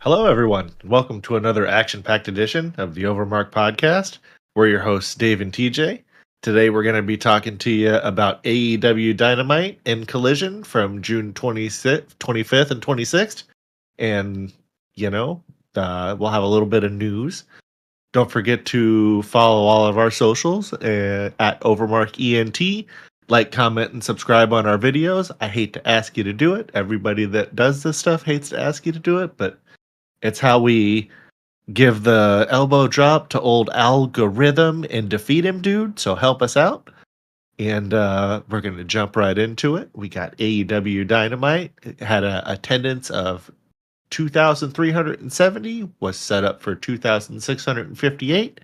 Hello, everyone. Welcome to another action-packed edition of the OverMark podcast. We're your hosts, Dave and TJ. Today, we're going to be talking to you about AEW Dynamite and Collision from June 25th and 26th. And, we'll have a little bit of news. Don't forget to follow all of our socials at OverMark ENT. Like, comment, and subscribe on our videos. I hate to ask you to do it. Everybody that does this stuff hates to ask you to do it, but it's how we give the elbow drop to old algorithm and defeat him, dude. So help us out. And we're going to jump right into it. We got AEW Dynamite. It had an attendance of 2,370, was set up for 2,658,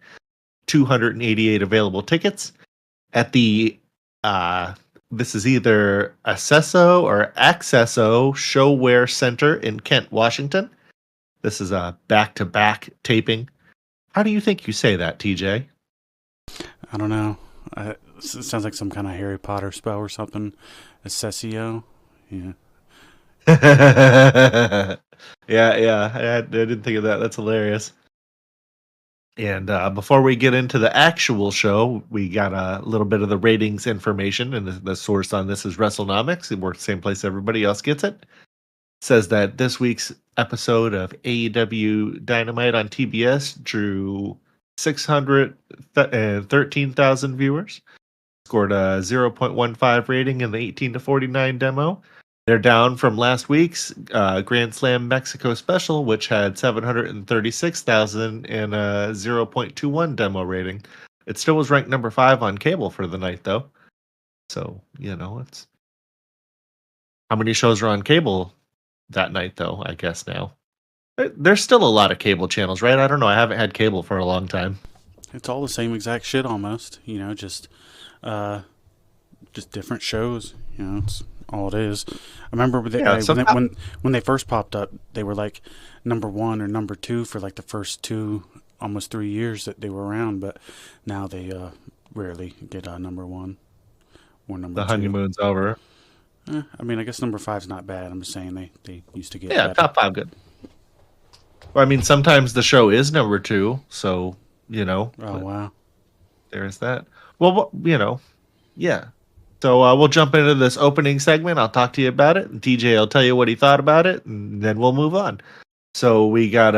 288 available tickets. At the, this is either Accesso or Accesso Showwear Center in Kent, Washington. This is a back-to-back taping. How do you think you say that, TJ? I don't know. It sounds like some kind of Harry Potter spell or something. Accessio? Yeah. yeah. I didn't think of that. That's hilarious. And before we get into the actual show, we got a little bit of the ratings information, and the source on this is WrestleNomics. It works the same place everybody else gets it. Says that this week's episode of AEW Dynamite on TBS drew 613,000 viewers, scored a 0.15 rating in the 18 to 49 demo. They're down from last week's Grand Slam Mexico special, which had 736,000 and a 0.21 demo rating. It still was ranked number 5 on cable for the night, though. So, it's... How many shows are on cable that night, though, I guess now? There's still a lot of cable channels, right? I don't know. I haven't had cable for a long time. It's all the same exact shit almost. Just different shows. It's all it is. I remember when they first popped up, they were like number 1 or number 2 for like the first 2, almost 3 years that they were around. But now they rarely get number 1 or number 2. The honeymoon's over. I guess number 5's not bad. I'm just saying they used to get better. Top 5 good. Well, sometimes the show is number 2, so, Oh, wow. There's that. Well, yeah. So we'll jump into this opening segment. I'll talk to you about it, and TJ will tell you what he thought about it, and then we'll move on. So we got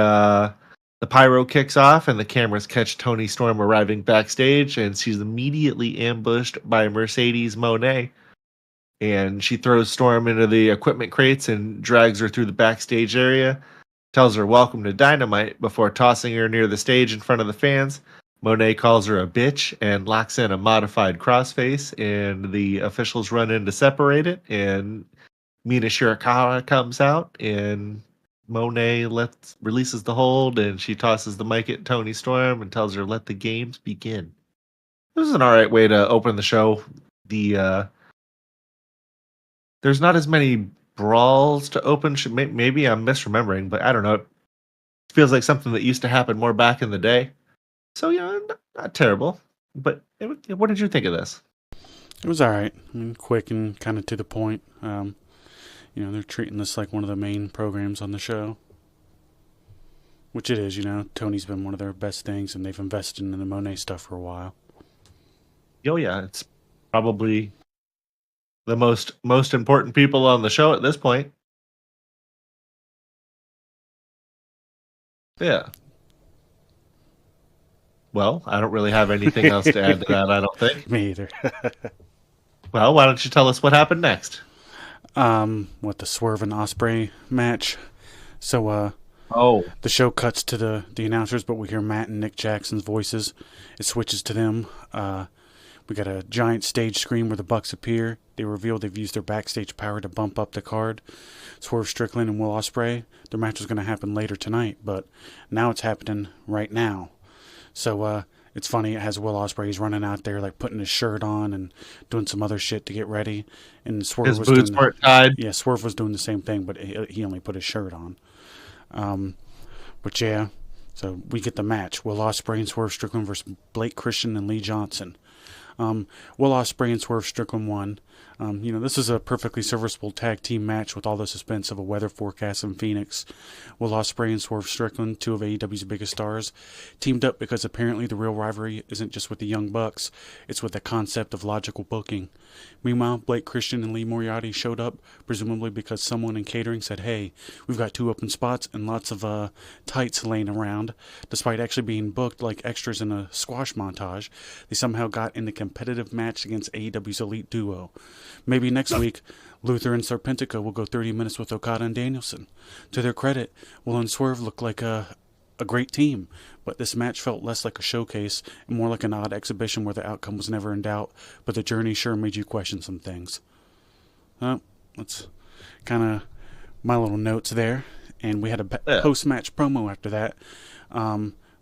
the pyro kicks off, and the cameras catch Toni Storm arriving backstage, and she's immediately ambushed by Mercedes Moné. And she throws Storm into the equipment crates and drags her through the backstage area. Tells her welcome to Dynamite before tossing her near the stage in front of the fans. Moné calls her a bitch and locks in a modified crossface, and the officials run in to separate it. And Mina Shirakawa comes out, and Moné releases the hold, and she tosses the mic at Toni Storm and tells her, "Let the games begin." This is an alright way to open the show. There's not as many brawls to open. Maybe I'm misremembering, but I don't know. It feels like something that used to happen more back in the day. So, not terrible. But what did you think of this? It was all right. Quick and kind of to the point. They're treating this like one of the main programs on the show. Which it is, Tony's been one of their best things, and they've invested in the Moné stuff for a while. Oh, yeah. It's probably the most important people on the show at this point. Yeah. Well, I don't really have anything else to add to that, I don't think. Me either. Well, why don't you tell us what happened next? The Swerve and Ospreay match. So, the show cuts to the announcers, but we hear Matt and Nick Jackson's voices. It switches to them. We got a giant stage screen where the Bucks appear. They reveal they've used their backstage power to bump up the card. Swerve Strickland and Will Ospreay, their match was going to happen later tonight, but now it's happening right now. So it's funny, it has Will Ospreay. He's running out there, like putting his shirt on and doing some other shit to get ready. And Swerve his boots weren't tied. Yeah, Swerve was doing the same thing, but he only put his shirt on. But yeah, so we get the match. Will Ospreay and Swerve Strickland versus Blake Christian and Lee Johnson. Will Ospreay and Swerve Strickland won. This is a perfectly serviceable tag team match with all the suspense of a weather forecast in Phoenix. Will Ospreay and Swerve Strickland, two of AEW's biggest stars, teamed up because apparently the real rivalry isn't just with the Young Bucks, it's with the concept of logical booking. Meanwhile, Blake Christian and Lee Moriarty showed up, presumably because someone in catering said, hey, we've got 2 open spots and lots of tights laying around. Despite actually being booked like extras in a squash montage, they somehow got in the competitive match against AEW's elite duo. Maybe next week, Luther and Serpentico will go 30 minutes with Okada and Danielson. To their credit, Will and Swerve look like a great team, but this match felt less like a showcase and more like an odd exhibition where the outcome was never in doubt, but the journey sure made you question some things. That's kind of my little notes there, and we had a post-match promo after that.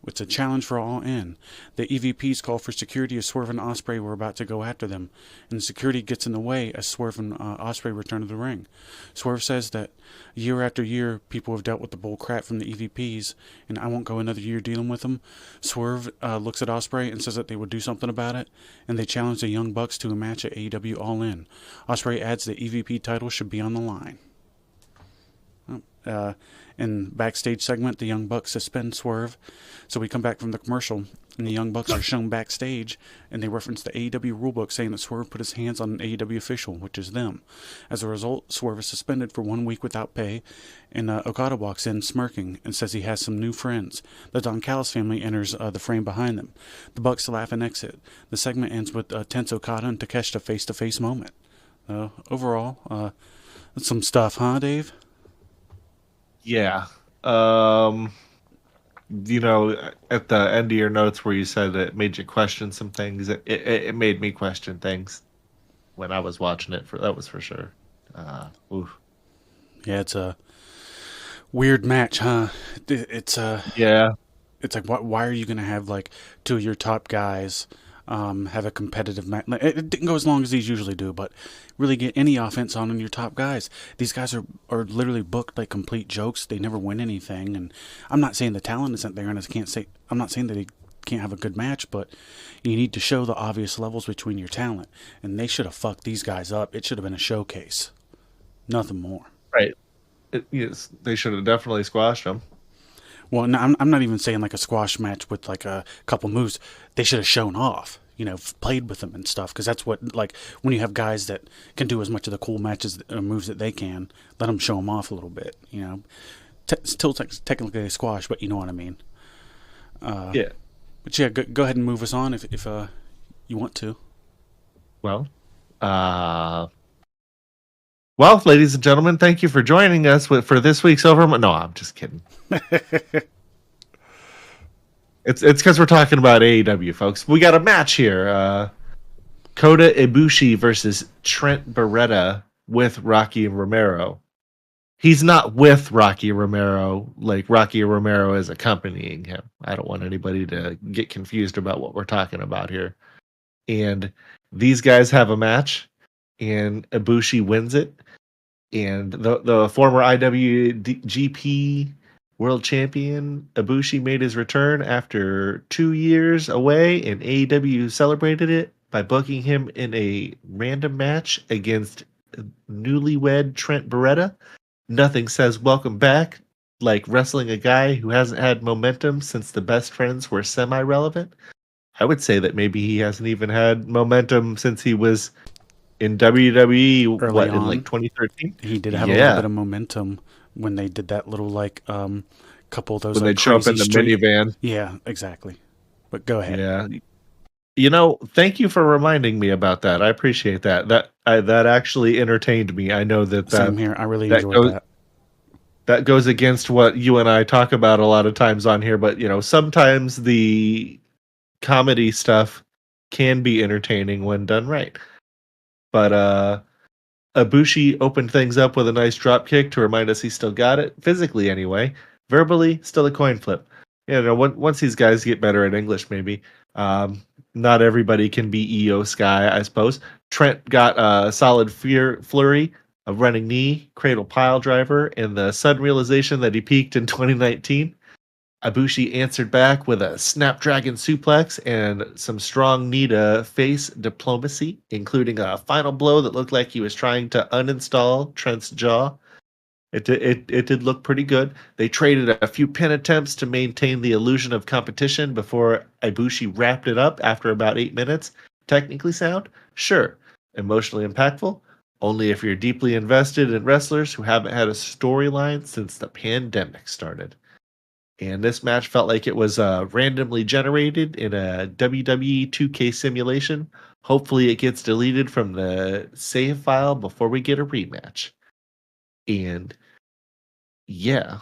It's a challenge for All In. The EVPs call for security as Swerve and Ospreay were about to go after them, and security gets in the way as Swerve and Ospreay return to the ring. Swerve says that year after year, people have dealt with the bull crap from the EVPs, and I won't go another year dealing with them. Swerve looks at Ospreay and says that they would do something about it, and they challenge the Young Bucks to a match at AEW All In. Ospreay adds the EVP title should be on the line. In backstage segment, the Young Bucks suspend Swerve. So we come back from the commercial, and the Young Bucks are shown backstage, and they reference the AEW rulebook saying that Swerve put his hands on an AEW official, which is them. As a result, Swerve is suspended for 1 week without pay, and Okada walks in smirking and says he has some new friends. The Don Callis family enters the frame behind them. The Bucks laugh and exit. The segment ends with tense Okada and Takeshita face-to-face moment. Overall, that's some stuff, huh, Dave? Yeah. You know, at the end of your notes where you said it made you question some things, it made me question things when I was watching it. That was for sure. Oof. Yeah, it's a weird match, huh? It's yeah. It's like, why are you going to have like 2 of your top guys have a competitive match? It didn't go as long as these usually do, but really get any offense on your top guys. These guys are literally booked like complete jokes. They never win anything, and I'm not saying the talent isn't there, and I'm not saying that they can't have a good match, but you need to show the obvious levels between your talent, and they should have fucked these guys up. It should have been a showcase, nothing more. Right. Yes, they should have definitely squashed them. Well, no, I'm not even saying like a squash match with like a couple moves. They should have shown off, played with them and stuff. Because that's what, like, when you have guys that can do as much of the cool matches moves that they can, let them show them off a little bit. Still technically a squash, but you know what I mean. Yeah. But yeah, go ahead and move us on if you want to. Well, ladies and gentlemen, thank you for joining us for this week's OverMark. No, I'm just kidding. It's because we're talking about AEW, folks. We got a match here. Kota Ibushi versus Trent Beretta with Rocky Romero. He's not with Rocky Romero, like Rocky Romero is accompanying him. I don't want anybody to get confused about what we're talking about here. And these guys have a match, and Ibushi wins it. And the former IWGP World Champion Ibushi made his return after 2 years away, and AEW celebrated it by booking him in a random match against newlywed Trent Beretta. Nothing says welcome back like wrestling a guy who hasn't had momentum since the Best Friends were semi-relevant. I would say that maybe he hasn't even had momentum since he was in WWE in like 2013. He did have a little bit of momentum when they did that little couple of those. When they'd show up in the minivan. Yeah, exactly. But go ahead. Yeah. Thank you for reminding me about that. I appreciate that. That actually entertained me. I know that same here. I really enjoyed that. That goes against what you and I talk about a lot of times on here, but sometimes the comedy stuff can be entertaining when done right. But Ibushi opened things up with a nice drop kick to remind us he still got it, physically anyway. Verbally, still a coin flip. Once these guys get better at English, maybe. Not everybody can be EO Sky, I suppose. Trent got a solid flurry, a running knee, cradle pile driver, and the sudden realization that he peaked in 2019. Ibushi answered back with a Snapdragon suplex and some strong knee to face diplomacy, including a final blow that looked like he was trying to uninstall Trent's jaw. It did look pretty good. They traded a few pin attempts to maintain the illusion of competition before Ibushi wrapped it up after about 8 minutes. Technically sound? Sure. Emotionally impactful? Only if you're deeply invested in wrestlers who haven't had a storyline since the pandemic started. And this match felt like it was randomly generated in a WWE 2K simulation. Hopefully, it gets deleted from the save file before we get a rematch. And yeah,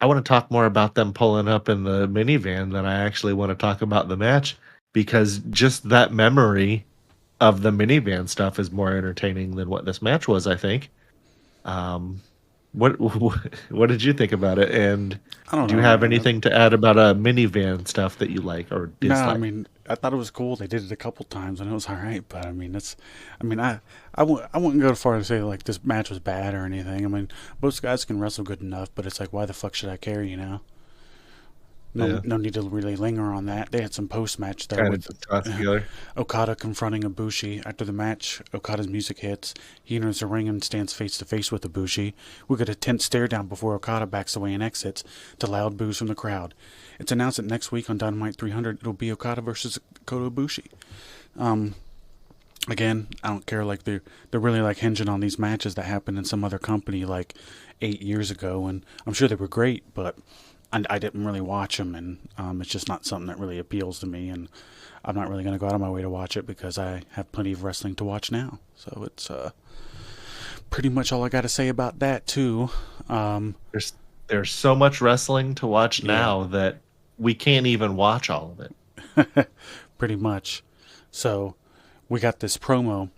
I want to talk more about them pulling up in the minivan than I actually want to talk about the match, because just that memory of the minivan stuff is more entertaining than what this match was, I think. What what did you think about it? And do you have anything to add about a minivan stuff that you like or dislike? No, I mean, I thought it was cool. They did it a couple times and it was all right. But I mean, I wouldn't go far to say like this match was bad or anything. I mean, most guys can wrestle good enough, but it's like, why the fuck should I care? You know? No need to really linger on that. They had some post-match though with Okada confronting Ibushi. After the match, Okada's music hits. He enters the ring and stands face-to-face with Ibushi. We get a tense stare-down before Okada backs away and exits to loud boos from the crowd. It's announced that next week on Dynamite 300, it'll be Okada versus Kota Ibushi. Again, I don't care. Like they're really like hinging on these matches that happened in some other company like 8 years ago, and I'm sure they were great, but I didn't really watch them, and it's just not something that really appeals to me, and I'm not really going to go out of my way to watch it because I have plenty of wrestling to watch now. So it's pretty much all I got to say about that too. There's so much wrestling to watch now that we can't even watch all of it. Pretty much. So we got this promo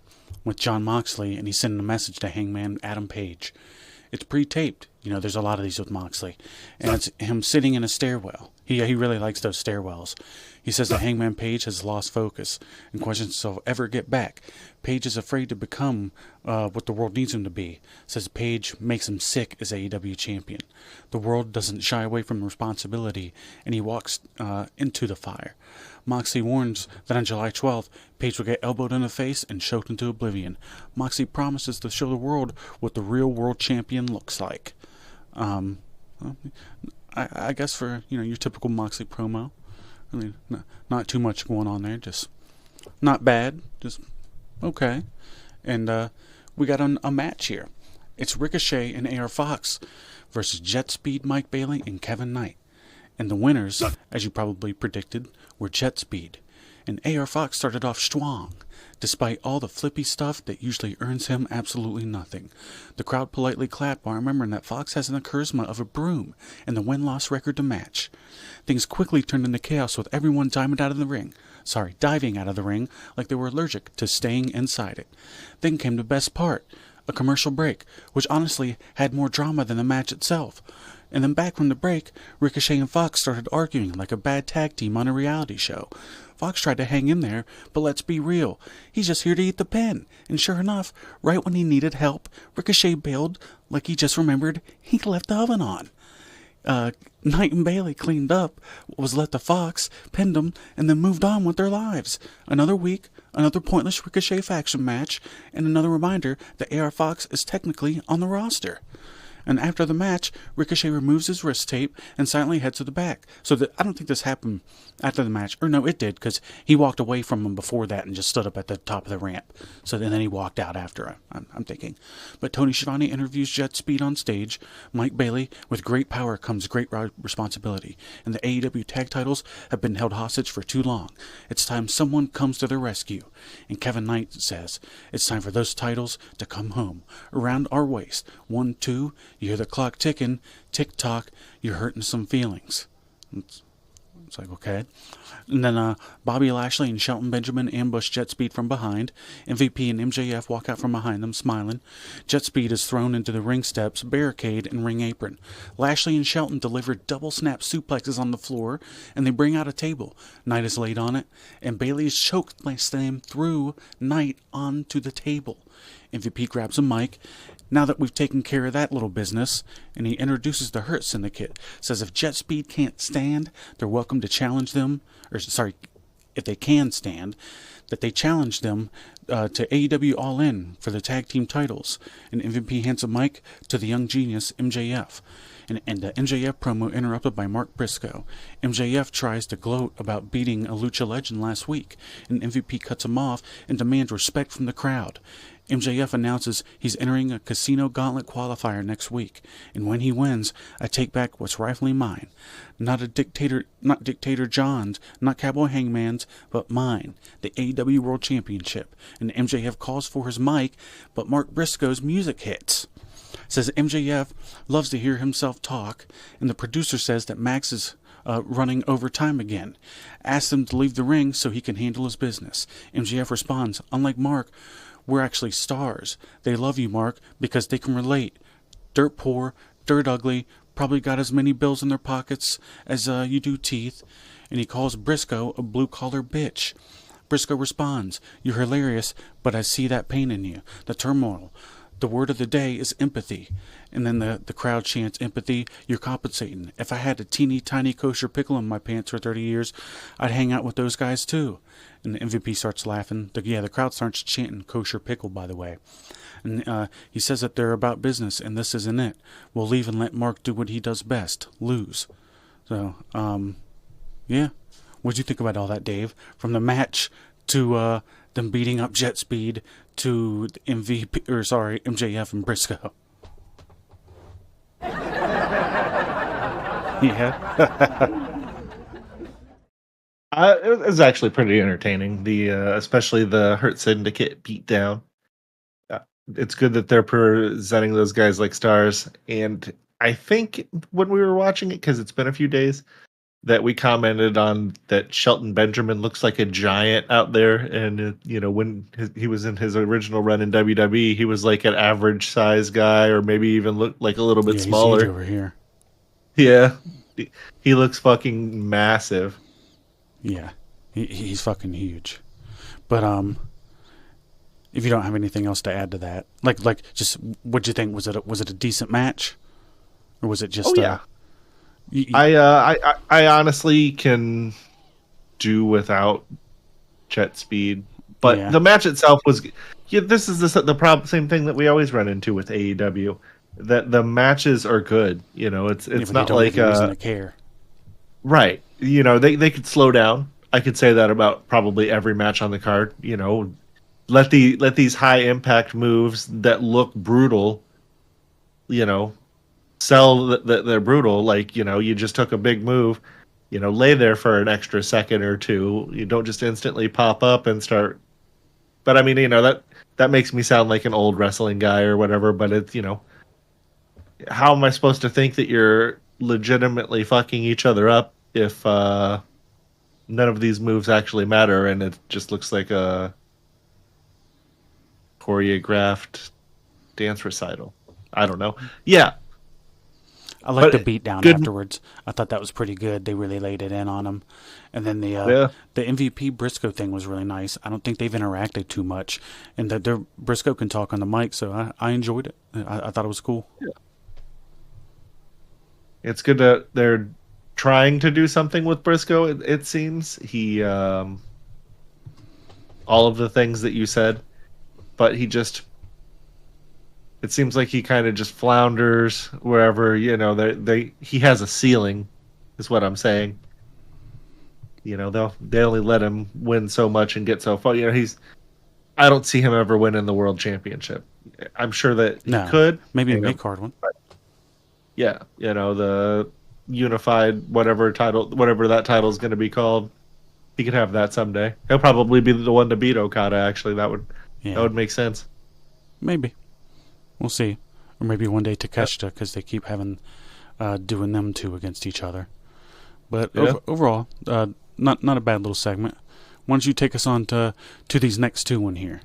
with Jon Moxley, and he's sending a message to Hangman Adam Page. It's pre-taped. You know, there's a lot of these with Moxley. And it's him sitting in a stairwell. He really likes those stairwells. He says that Hangman Page has lost focus and questions if he'll ever get back. Page is afraid to become what the world needs him to be. Says Page makes him sick as AEW champion. The world doesn't shy away from responsibility, and he walks into the fire. Moxley warns that on July 12th, Page will get elbowed in the face and choked into oblivion. Moxley promises to show the world what the real world champion looks like. I guess for your typical Moxley promo, I mean, not too much going on there, just not bad, just okay. And we got a match here. It's Ricochet and AR Fox versus Jet Speed Mike Bailey and Kevin Knight. And the winners, as you probably predicted, were Jet Speed. And AR Fox started off strong, despite all the flippy stuff that usually earns him absolutely nothing. The crowd politely clapped while remembering that Fox has the charisma of a broom and the win-loss record to match. Things quickly turned into chaos with everyone diving out of the ring like they were allergic to staying inside it. Then came the best part, a commercial break, which honestly had more drama than the match itself. And then back from the break, Ricochet and Fox started arguing like a bad tag team on a reality show. Fox tried to hang in there, but let's be real, he's just here to eat the pin. And sure enough, right when he needed help, Ricochet bailed like he just remembered he left the oven on. Knight and Bailey cleaned up what was left of Fox, pinned him, and then moved on with their lives. Another week, another pointless Ricochet faction match, and another reminder that AR Fox is technically on the roster. And after the match, Ricochet removes his wrist tape and silently heads to the back. So I don't think this happened after the match. Or no, it did, because he walked away from him before that and just stood up at the top of the ramp. So then he walked out after, I'm thinking. But Tony Schiavone interviews Jet Speed on stage. Mike Bailey, with great power comes great responsibility. And the AEW tag titles have been held hostage for too long. It's time someone comes to their rescue. And Kevin Knight says, it's time for those titles to come home. Around our waist. 1, 2... You hear the clock ticking, tick-tock, you're hurting some feelings. It's like, okay. And then Bobby Lashley and Shelton Benjamin ambush Jet Speed from behind. MVP and MJF walk out from behind them, smiling. Jet Speed is thrown into the ring steps, barricade, and ring apron. Lashley and Shelton deliver double snap suplexes on the floor, and they bring out a table. Knight is laid on it, and Bailey is choked by Slam through Knight onto the table. MVP grabs a mic. Now that we've taken care of that little business, and he introduces the Hurt Syndicate, says if Jet Speed can't stand, they're welcome to challenge them, if they can stand, that they challenge them to AEW All In for the tag team titles. And MVP hands a mic to the young genius MJF. And the MJF promo interrupted by Mark Briscoe. MJF tries to gloat about beating a lucha legend last week, and MVP cuts him off and demands respect from the crowd. MJF announces he's entering a casino gauntlet qualifier next week, and when he wins, I take back what's rightfully mine. Not Dictator John's, not Cowboy Hangman's, but mine, the AEW World Championship. And MJF calls for his mic, but Mark Briscoe's music hits. Says MJF loves to hear himself talk, and the producer says that Max is running overtime again. Asks him to leave the ring so he can handle his business. MJF responds, unlike Mark, we're actually stars. They love you, Mark, because they can relate. Dirt poor, dirt ugly, probably got as many bills in their pockets as you do teeth. And he calls Briscoe a blue-collar bitch. Briscoe responds, you're hilarious, but I see that pain in you, the turmoil. The word of the day is empathy. And then the crowd chants, empathy, you're compensating. If I had a teeny tiny kosher pickle in my pants for 30 years, I'd hang out with those guys too. And the MVP starts laughing. The crowd starts chanting kosher pickle, by the way. And he says that they're about business, and this isn't it. We'll leave and let Mark do what he does best, lose. So, yeah. What'd you think about all that, Dave? From the match to them beating up Jet Speed to MJF and Briscoe. Yeah. It was actually pretty entertaining. Especially the Hurt Syndicate beat down. It's good that they're presenting those guys like stars. And I think when we were watching it, because it's been a few days, that we commented on that Shelton Benjamin looks like a giant out there. And, when he was in his original run in WWE, he was like an average size guy, or maybe even looked like a little bit smaller. He's huge over here. Yeah. He looks fucking massive. Yeah. He's fucking huge. But, if you don't have anything else to add to that, just what'd you think? Was it a decent match? Or was it just, oh, yeah. I honestly can do without Jet Speed, but the match itself was. Yeah, this is the same thing that we always run into with AEW. That the matches are good. It's not like to care. Right. They could slow down. I could say that about probably every match on the card. Let these high impact moves that look brutal. Sell that they're brutal, like you just took a big move, lay there for an extra second or two. You don't just instantly pop up and start. But I mean, that makes me sound like an old wrestling guy or whatever. But it's how am I supposed to think that you're legitimately fucking each other up if none of these moves actually matter and it just looks like a choreographed dance recital? I don't know. Yeah. I like the beatdown afterwards. I thought that was pretty good. They really laid it in on him. And then the MVP Briscoe thing was really nice. I don't think they've interacted too much. And Briscoe can talk on the mic, so I enjoyed it. I thought it was cool. Yeah. It's good that they're trying to do something with Briscoe, it seems. He, all of the things that you said, but he just... It seems like he kind of just flounders wherever, he has a ceiling, is what I'm saying. They only let him win so much and get so far. I don't see him ever winning the world championship. I'm sure that he could. Maybe a mid-card one. Yeah, the unified whatever that title is going to be called. He could have that someday. He'll probably be the one to beat Okada, actually. That would make sense. Maybe. We'll see. Or maybe one day Takeshita, because they keep having doing them two against each other. But overall, not a bad little segment. Why don't you take us on to these next two in here?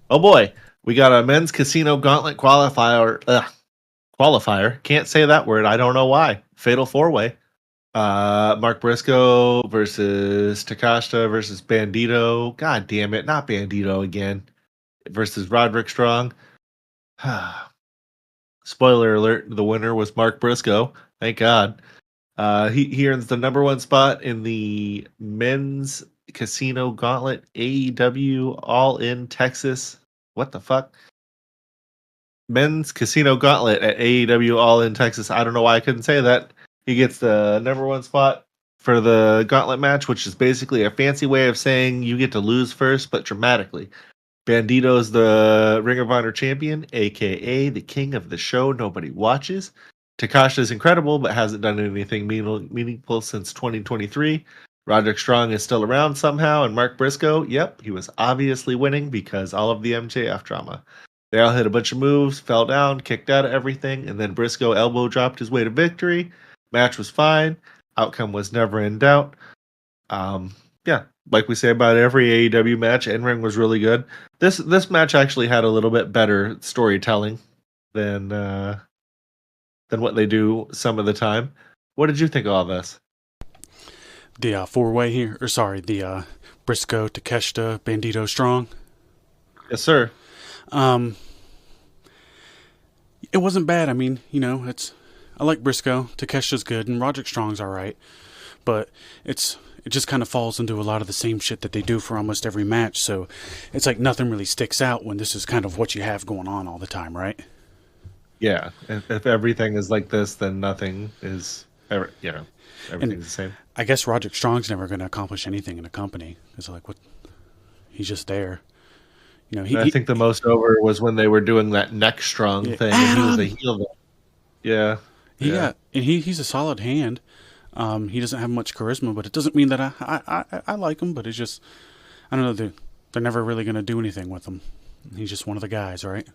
Oh boy, we got a men's casino gauntlet qualifier. Can't say that word. I don't know why. Fatal 4-way. Mark Briscoe versus Takeshita versus Bandito. God damn it, not Bandito again. Versus Roderick Strong. Spoiler alert, the winner was Mark Briscoe. Thank God. He earns the number one spot in the men's Casino Gauntlet AEW All in Texas. What the fuck? Men's Casino Gauntlet at AEW All in Texas. I don't know why I couldn't say that. He gets the number one spot for the gauntlet match, which is basically a fancy way of saying you get to lose first, but dramatically. Bandito's the Ring of Honor champion, aka the king of the show nobody watches. Takasha's incredible, but hasn't done anything meaningful since 2023. Roderick Strong is still around somehow, and Mark Briscoe, yep, he was obviously winning because all of the MJF drama. They all hit a bunch of moves, fell down, kicked out of everything, and then Briscoe elbow dropped his way to victory. Match was fine. Outcome was never in doubt. Yeah, like we say about every AEW match, in-ring was really good. This match actually had a little bit better storytelling than what they do some of the time. What did you think of all this? The four-way here, or sorry, the Briscoe, Takeshita, Bandito, Strong. Yes, sir. It wasn't bad. I mean, I like Briscoe. Takeshita's good, and Roderick Strong's all right. But it just kind of falls into a lot of the same shit that they do for almost every match. So it's like nothing really sticks out when this is kind of what you have going on all the time, right? Yeah. If everything is like this, then nothing is ever, everything's the same. I guess Roderick Strong's never going to accomplish anything in a company. It's like, what? He's just there. I think the most over was when they were doing that neck strong thing, and he was a heel there. Yeah. And he's a solid hand. He doesn't have much charisma, but it doesn't mean that I like him. But it's just, I don't know. They're never really going to do anything with him. He's just one of the guys, right?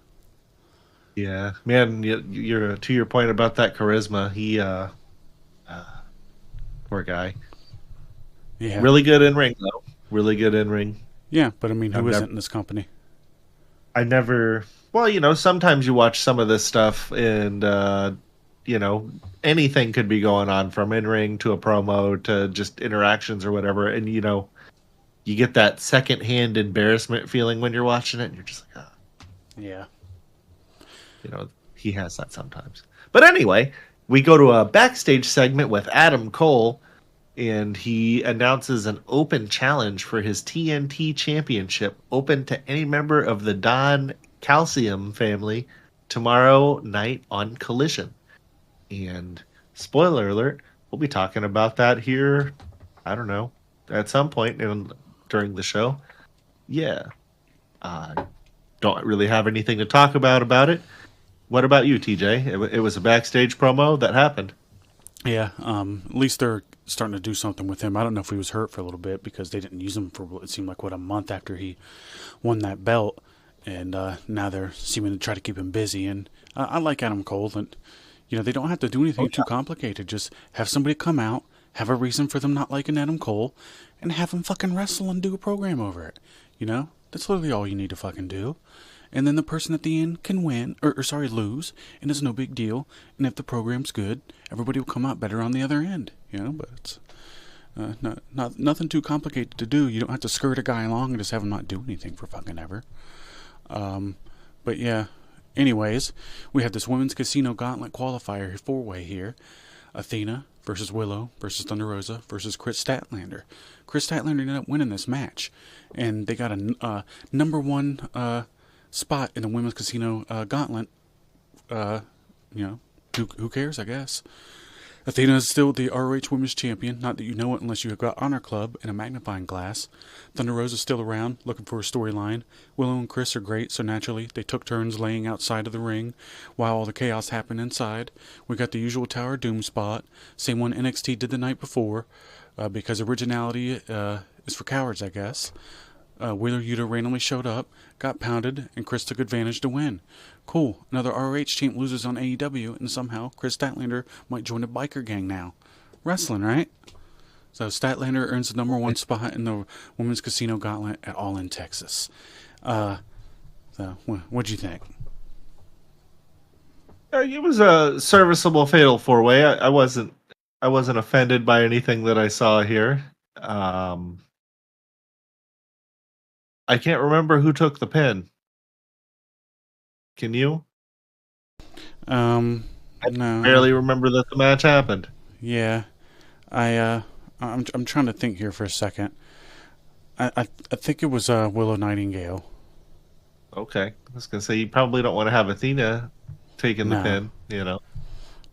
Yeah, man. You're to your point about that charisma. He, poor guy. Yeah. Really good in ring though. Really good in ring. Yeah, but I mean, who isn't in this company? I never. Well, sometimes you watch some of this stuff and. Anything could be going on from in-ring to a promo to just interactions or whatever. And, you get that secondhand embarrassment feeling when you're watching it and you're just like, oh. Yeah. He has that sometimes. But anyway, we go to a backstage segment with Adam Cole and he announces an open challenge for his TNT championship open to any member of the Don Calcium family tomorrow night on Collision. And spoiler alert, we'll be talking about that here, I don't know, at some point during the show. Yeah. Don't really have anything to talk about it. What about you, TJ? It was a backstage promo that happened. Yeah, at least they're starting to do something with him. I don't know if he was hurt for a little bit because they didn't use him for, it seemed like, a month after he won that belt. And now they're seeming to try to keep him busy. And I like Adam Cole, and they don't have to do anything too complicated. Just have somebody come out, have a reason for them not liking Adam Cole, and have him fucking wrestle and do a program over it. That's literally all you need to fucking do. And then the person at the end can win, or lose, and it's no big deal. And if the program's good, everybody will come out better on the other end. But it's nothing too complicated to do. You don't have to skirt a guy along and just have him not do anything for fucking ever. But yeah. Anyways, we have this women's casino gauntlet qualifier four-way here. Athena versus Willow versus Thunder Rosa versus Chris Statlander. Chris Statlander ended up winning this match, and they got a number one spot in the women's casino gauntlet. Who cares, I guess. Athena is still the ROH Women's Champion. Not that you know it unless you have got Honor Club and a magnifying glass. Thunder Rosa is still around, looking for a storyline. Willow and Chris are great, so naturally they took turns laying outside of the ring while all the chaos happened inside. We got the usual Tower of Doom spot, same one NXT did the night before, because originality is for cowards, I guess. Wheeler Yuta randomly showed up, got pounded, and Chris took advantage to win. Cool. Another ROH champ loses on AEW, and somehow Chris Statlander might join a biker gang now. Wrestling, right? So Statlander earns the number one spot in the Women's Casino Gauntlet at All in Texas. So what'd you think? It was a serviceable fatal four-way. I wasn't offended by anything that I saw here. I can't remember who took the pin. Can you? No. I barely remember that the match happened. Yeah, I'm trying to think here for a second. I think it was Willow Nightingale. Okay, I was gonna say you probably don't want to have Athena taking the No, pin. You know.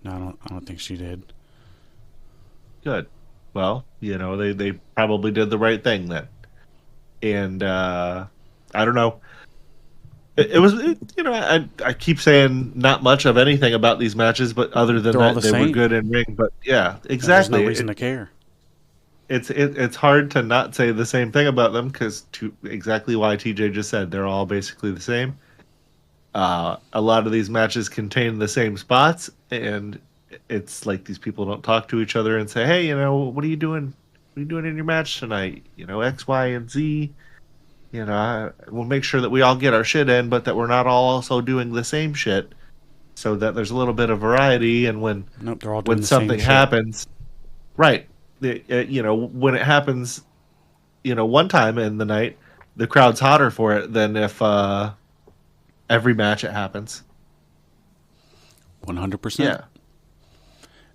no, I don't think she did. Good. Well, they probably did the right thing then. And I don't know. I keep saying not much of anything about these matches, but other than They're all that, the they were same. good in ring. But yeah, There's no exactly. reason to care. It's hard to not say the same thing about them because exactly why TJ just said they're all basically the same. A lot of these matches contain the same spots, and it's like these people don't talk to each other and say, "Hey, what are you doing? What are you doing in your match tonight? X, Y, and Z. We'll make sure that we all get our shit in, but that we're not all also doing the same shit, so that there's a little bit of variety. And Nope, they're all doing when the same something shit. happens, right? When it happens, one time in the night, the crowd's hotter for it than if every match it happens. 100%. Yeah.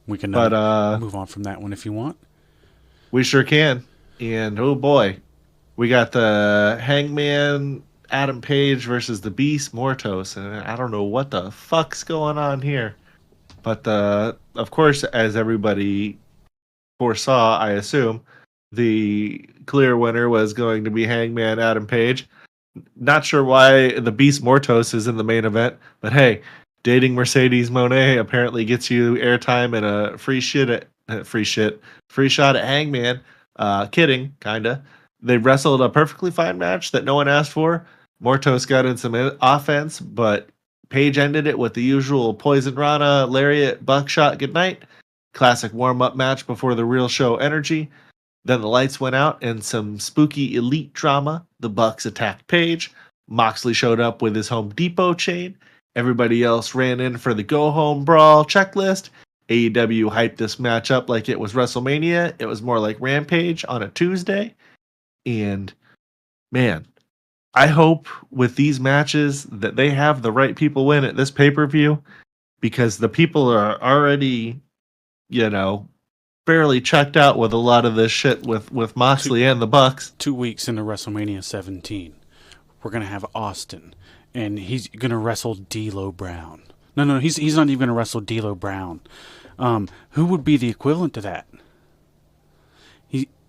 We can But move on from that one if you want. we sure can. And oh boy, we got the Hangman Adam Page versus the Beast Mortos, and I don't know what the fuck's going on here. But of course, as everybody foresaw, I assume, the clear winner was going to be Hangman Adam Page. Not sure why the Beast Mortos is in the main event, but hey, dating Mercedes Moné apparently gets you airtime and a free shot at Hangman. Kidding, kinda. They wrestled a perfectly fine match that no one asked for. Mortos got in some offense, but Page ended it with the usual Poison Rana, Lariat, Buckshot goodnight. Classic warm-up match before the real show energy. Then the lights went out and some spooky elite drama. The Bucks attacked Page. Moxley showed up with his Home Depot chain. Everybody else ran in for the go-home brawl checklist. AEW hyped this match up like it was WrestleMania. It was more like Rampage on a Tuesday. And man, I hope with these matches that they have the right people win at this pay-per-view, because the people are already, fairly checked out with a lot of this shit with Moxley and the Bucks. 2 weeks into WrestleMania 17, we're going to have Austin, and he's going to wrestle D'Lo Brown. No, he's not even going to wrestle D'Lo Brown. Who would be the equivalent to that?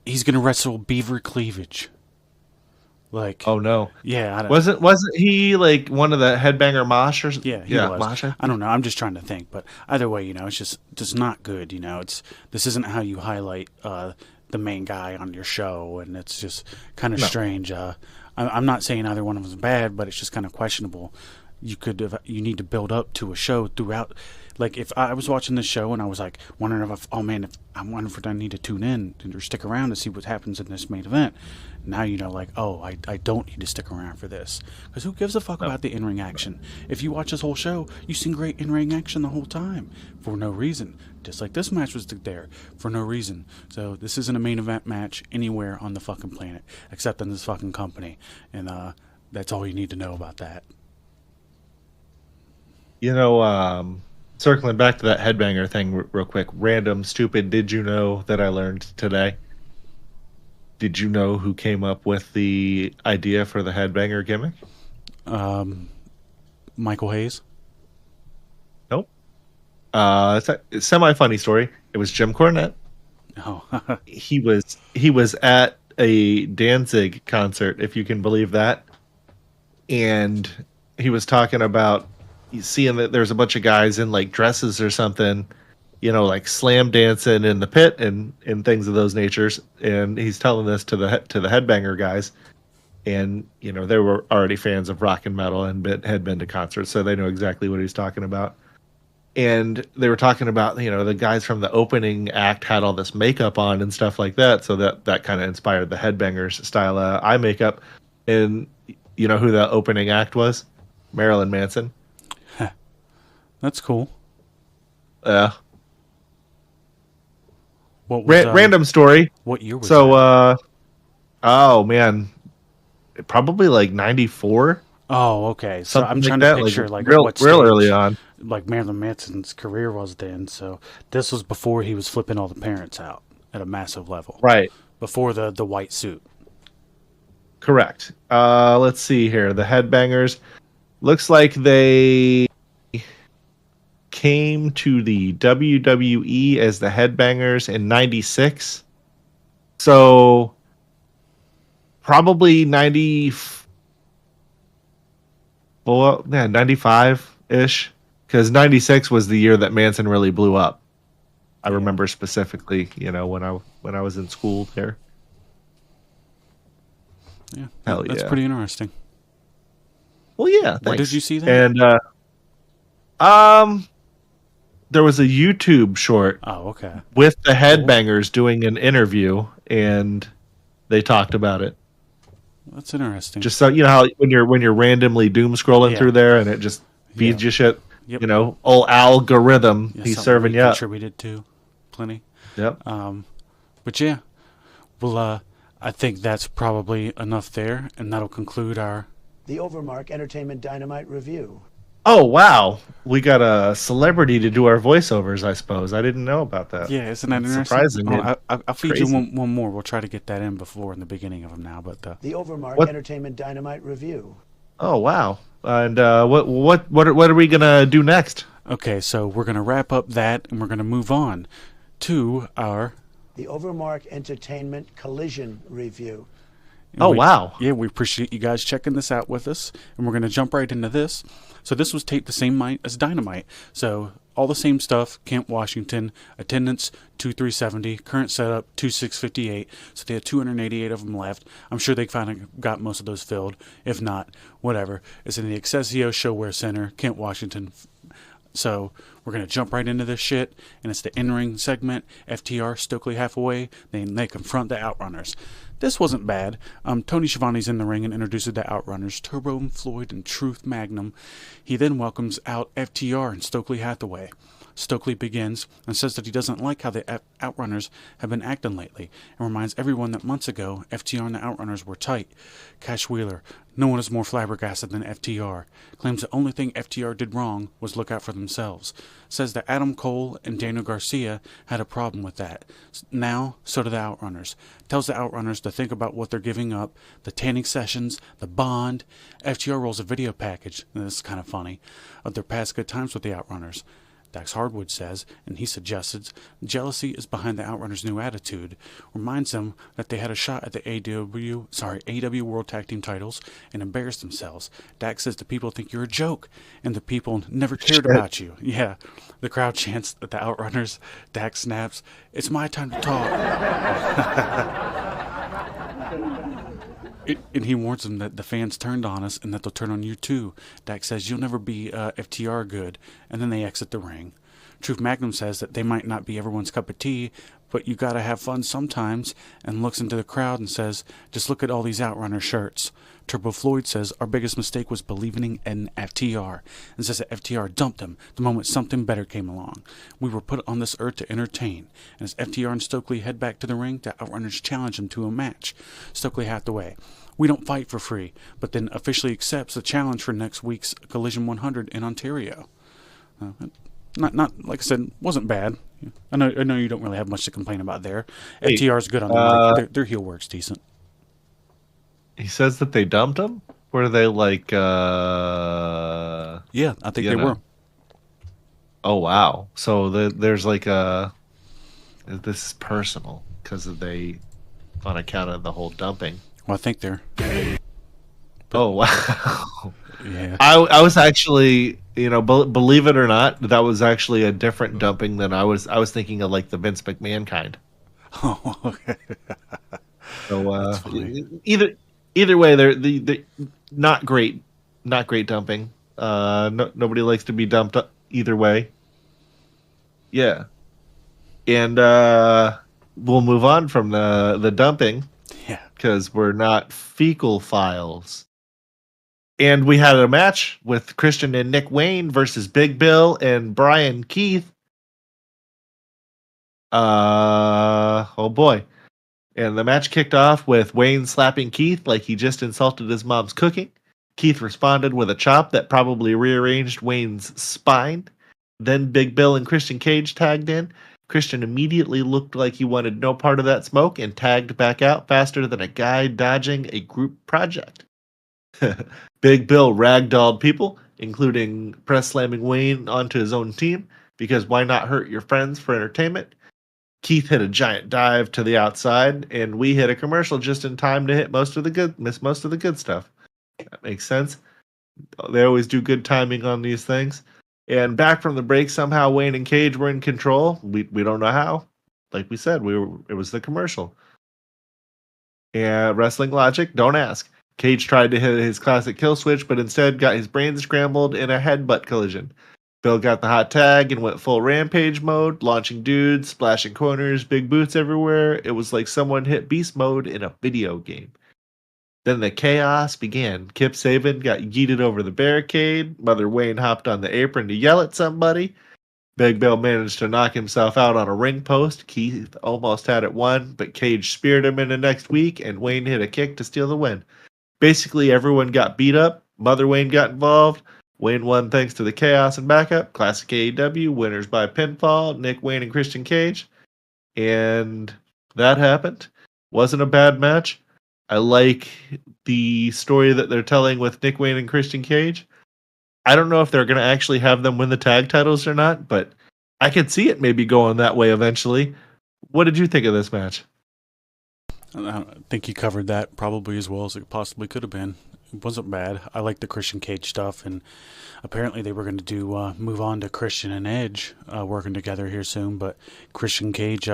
He's going to wrestle Beaver Cleavage. Like, oh no, yeah, wasn't he like one of the Headbanger Mosh or yeah, he was. Mosh, I don't know. I'm just trying to think, but either way, it's just not good. This isn't how you highlight the main guy on your show, and it's just kind of strange. I'm not saying either one of them is bad, but it's just kind of questionable. You need to build up to a show throughout. Like if I was watching this show and I was like wondering if I need to tune in or stick around to see what happens in this main event. Now I don't need to stick around for this, because who gives a fuck about the in-ring action? If you watch this whole show, you've seen great in-ring action the whole time for no reason. Just like this match was there for no reason. So this isn't a main event match anywhere on the fucking planet except in this fucking company, and that's all you need to know about that. Circling back to that Headbanger thing real quick, random stupid did you know that I learned today? Did you know who came up with the idea for the Headbanger gimmick? Michael Hayes? Nope. It's a semi-funny story. It was Jim Cornette. Oh. He was at a Danzig concert, if you can believe that. And he was talking about seeing that there's a bunch of guys in like dresses or something, like slam dancing in the pit and things of those natures. And he's telling this to the Headbanger guys, and they were already fans of rock and metal and had been to concerts, so they know exactly what he's talking about. And they were talking about the guys from the opening act had all this makeup on and stuff like that, so that kind of inspired the Headbangers style eye makeup. And you know who the opening act was? Marilyn Manson. That's cool. Yeah. What was, random story. What year was that? Oh man, probably like 94. Oh, okay. So Something I'm trying like to picture like real what stage, early on. Like Marilyn Manson's career was then. So this was before he was flipping all the parents out at a massive level. Right. Before the white suit. Correct. Let's see here. The Headbangers. Looks like they came to the WWE as the Headbangers in 96. So probably 95-ish. Because 96 was the year that Manson really blew up. I remember specifically, when I was in school there. Yeah, that's pretty interesting. Well, yeah. Thanks. Where did you see that? And there was a YouTube short. Oh, okay. With the Headbangers doing an interview, and they talked about it. That's interesting. Just so you know how when you're randomly doom scrolling through there, and it just feeds you shit. Yep. Old algorithm. He's serving you up. Contributed to plenty. Yep. But yeah, well, I think that's probably enough there, and that'll conclude our the OverMark Entertainment Dynamite review. Oh wow, we got a celebrity to do our voiceovers. I suppose I didn't know about that. Yeah, isn't that interesting? Surprising. I'll feed you one more. We'll try to get that in before in the beginning of them now. But the OverMark Entertainment Dynamite review. Oh wow. And what are we gonna do next? Okay, so we're gonna wrap up that, and we're gonna move on to our the OverMark Entertainment Collision review. Wow! Yeah, we appreciate you guys checking this out with us, and we're gonna jump right into this. So this was taped the same night as Dynamite. So all the same stuff. Camp Washington, attendance 2,370, current setup 2,658. So they had 288 of them left. I'm sure they finally got most of those filled. If not, whatever. It's in the Excelsior Showwear Center, Camp Washington. So we're going to jump right into this shit, and it's the in-ring segment. FTR, Stokely Hathaway, they confront the Outrunners. This wasn't bad. Tony Schiavone's in the ring and introduces the Outrunners, Turbo and Floyd and Truth Magnum. He then welcomes out FTR and Stokely Hathaway. Stokely begins and says that he doesn't like how the Outrunners have been acting lately, and reminds everyone that months ago, FTR and the Outrunners were tight. Cash Wheeler, no one is more flabbergasted than FTR, claims the only thing FTR did wrong was look out for themselves. Says that Adam Cole and Daniel Garcia had a problem with that. Now, so do the Outrunners. Tells the Outrunners to think about what they're giving up, the tanning sessions, the bond. FTR rolls a video package, and this is kind of funny, of their past good times with the Outrunners. Dax Hardwood says, and he suggests, jealousy is behind the Outrunners' new attitude. Reminds them that they had a shot at the AEW World Tag Team titles and embarrassed themselves. Dax says the people think you're a joke, and the people never cared about you. Yeah, the crowd chants at the Outrunners. Dax snaps, "It's my time to talk." And he warns them that the fans turned on us and that they'll turn on you too. Dax says, "You'll never be FTR good," and then they exit the ring. Truth Magnum says that they might not be everyone's cup of tea, but you gotta have fun sometimes, and looks into the crowd and says, "Just look at all these Outrunner shirts." Turbo Floyd says, "Our biggest mistake was believing in FTR," and says that FTR dumped him the moment something better came along. "We were put on this earth to entertain." And as FTR and Stokely head back to the ring, the Outrunners challenge him to a match. Stokely Hathaway, "We don't fight for free," but then officially accepts the challenge for next week's Collision 100 in Ontario. Not like I said, wasn't bad. I know you don't really have much to complain about there. Hey, FTR's good on the mic. Their heel work's decent. He says that they dumped him? Were they like yeah, I think they were. Oh wow. So there's like this is personal because they on account of the whole dumping. Well, I think they're Oh wow. Yeah. I was actually, believe it or not, that was actually a different dumping than I was thinking of, like the Vince McMahon kind. Oh, okay. So either way, they're not great dumping. Nobody likes to be dumped either way. Yeah, and we'll move on from the dumping. Yeah, because we're not fecal files. And we had a match with Christian and Nick Wayne versus Big Bill and Brian Keith. Oh boy. And the match kicked off with Wayne slapping Keith like he just insulted his mom's cooking. Keith responded with a chop that probably rearranged Wayne's spine. Then Big Bill and Christian Cage tagged in. Christian immediately looked like he wanted no part of that smoke and tagged back out faster than a guy dodging a group project. Big Bill ragdolled people, including press slamming Wayne onto his own team, because why not hurt your friends for entertainment? Keith hit a giant dive to the outside, and we hit a commercial just in time to miss most of the good stuff. That makes sense. They always do good timing on these things. And back from the break, somehow Wayne and Cage were in control. We don't know how. Like we said, it was the commercial. And wrestling logic, don't ask. Cage tried to hit his classic kill switch, but instead got his brain scrambled in a headbutt collision. Bill got the hot tag and went full rampage mode, launching dudes, splashing corners, big boots everywhere. It was like someone hit beast mode in a video game. Then the chaos began. Kip Saban got yeeted over the barricade. Mother Wayne hopped on the apron to yell at somebody. Big Bill managed to knock himself out on a ring post. Keith almost had it won, but Cage speared him into next week, and Wayne hit a kick to steal the win. Basically, everyone got beat up. Mother Wayne got involved. Wayne won thanks to the chaos and backup. Classic AEW, winners by pinfall. Nick Wayne and Christian Cage. And that happened. Wasn't a bad match. I like the story that they're telling with Nick Wayne and Christian Cage. I don't know if they're going to actually have them win the tag titles or not, but I could see it maybe going that way eventually. What did you think of this match? I think you covered that probably as well as it possibly could have been. It wasn't bad. I like the Christian Cage stuff, and apparently they were going to do move on to Christian and Edge working together here soon, but Christian Cage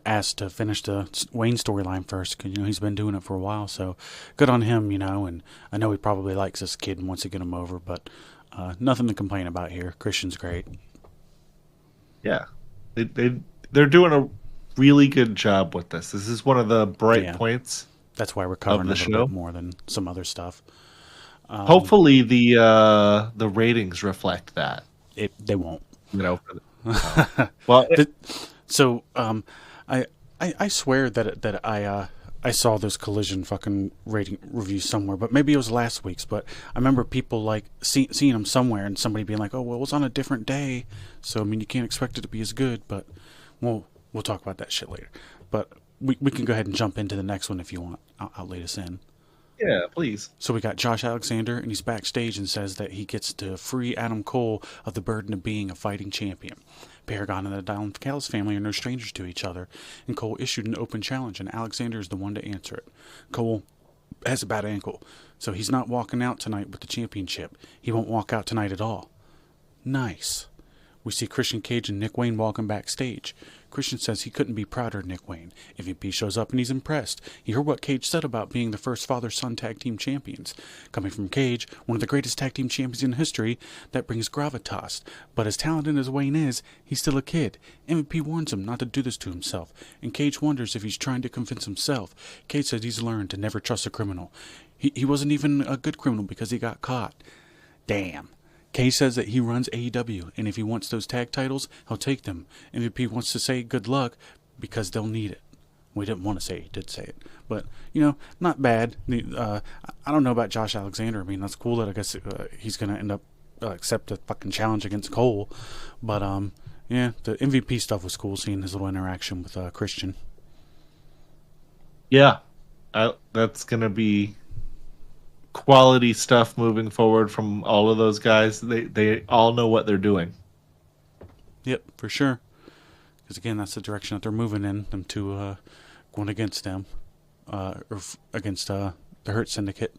asked to finish the Wayne storyline first, because he's been doing it for a while, so good on him, and I know he probably likes this kid and wants to get him over, but nothing to complain about here. Christian's great. Yeah, they're doing a really good job with this. This is one of the bright points. That's why we're covering it a bit more than some other stuff. Hopefully the ratings reflect that. They won't. Well, so I swear that I saw this Collision fucking rating review somewhere, but maybe it was last week's. But I remember people like seeing them somewhere, and somebody being like, "Oh, well, it was on a different day, so I mean, you can't expect it to be as good." But we'll talk about that shit later. But we can go ahead and jump into the next one if you want. I'll lead us in. Yeah, please. So we got Josh Alexander, and he's backstage and says that he gets to free Adam Cole of the burden of being a fighting champion. Paragon and the Don Callis family are no strangers to each other, and Cole issued an open challenge, and Alexander is the one to answer it. Cole has a bad ankle, so he's not walking out tonight with the championship. He won't walk out tonight at all. Nice. We see Christian Cage and Nick Wayne walking backstage. Christian says he couldn't be prouder of Nick Wayne. MVP shows up and he's impressed. He heard what Cage said about being the first father-son tag team champions. Coming from Cage, one of the greatest tag team champions in history, that brings gravitas. But as talented as Wayne is, he's still a kid. MVP warns him not to do this to himself, and Cage wonders if he's trying to convince himself. Cage says he's learned to never trust a criminal. He wasn't even a good criminal because he got caught. Damn. Cage says that he runs AEW, and if he wants those tag titles, he'll take them. MVP wants to say good luck because they'll need it. We didn't want to say it, he did say it. But, not bad. I don't know about Josh Alexander. I mean, that's cool that I guess he's going to end up accept the fucking challenge against Cole. But, the MVP stuff was cool, seeing his little interaction with Christian. Yeah, that's going to be quality stuff moving forward from all of those guys. They all know what they're doing. Yep, for sure. Because again, that's the direction that they're moving in. Them two going against them, or against the Hurt Syndicate.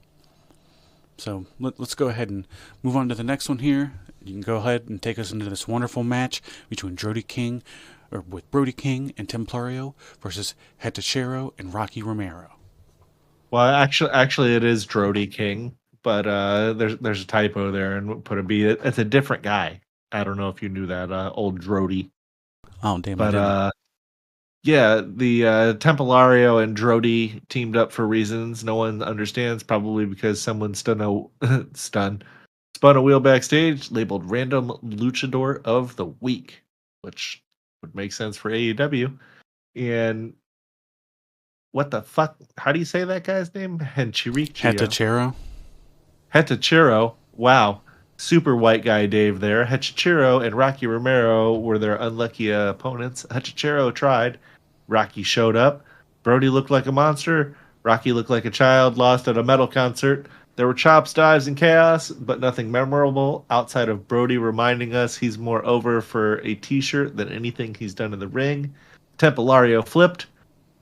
So let's go ahead and move on to the next one here. You can go ahead and take us into this wonderful match between Brody King and Templario versus Hetachero and Rocky Romero. Well, actually, it is Drody King, but there's a typo there, and we'll put a B. It's a different guy. I don't know if you knew that, old Drody. Oh, damn! But the Templario and Drody teamed up for reasons no one understands, probably because someone spun a wheel backstage, labeled Random Luchador of the Week, which would make sense for AEW, and. What the fuck? How do you say that guy's name? Hetachero. Wow. Super White Guy Dave there. Hechichiro and Rocky Romero were their unlucky opponents. Hechichiro tried. Rocky showed up. Brody looked like a monster. Rocky looked like a child lost at a metal concert. There were chops, dives, and chaos, but nothing memorable outside of Brody reminding us he's more over for a t-shirt than anything he's done in the ring. Templario flipped.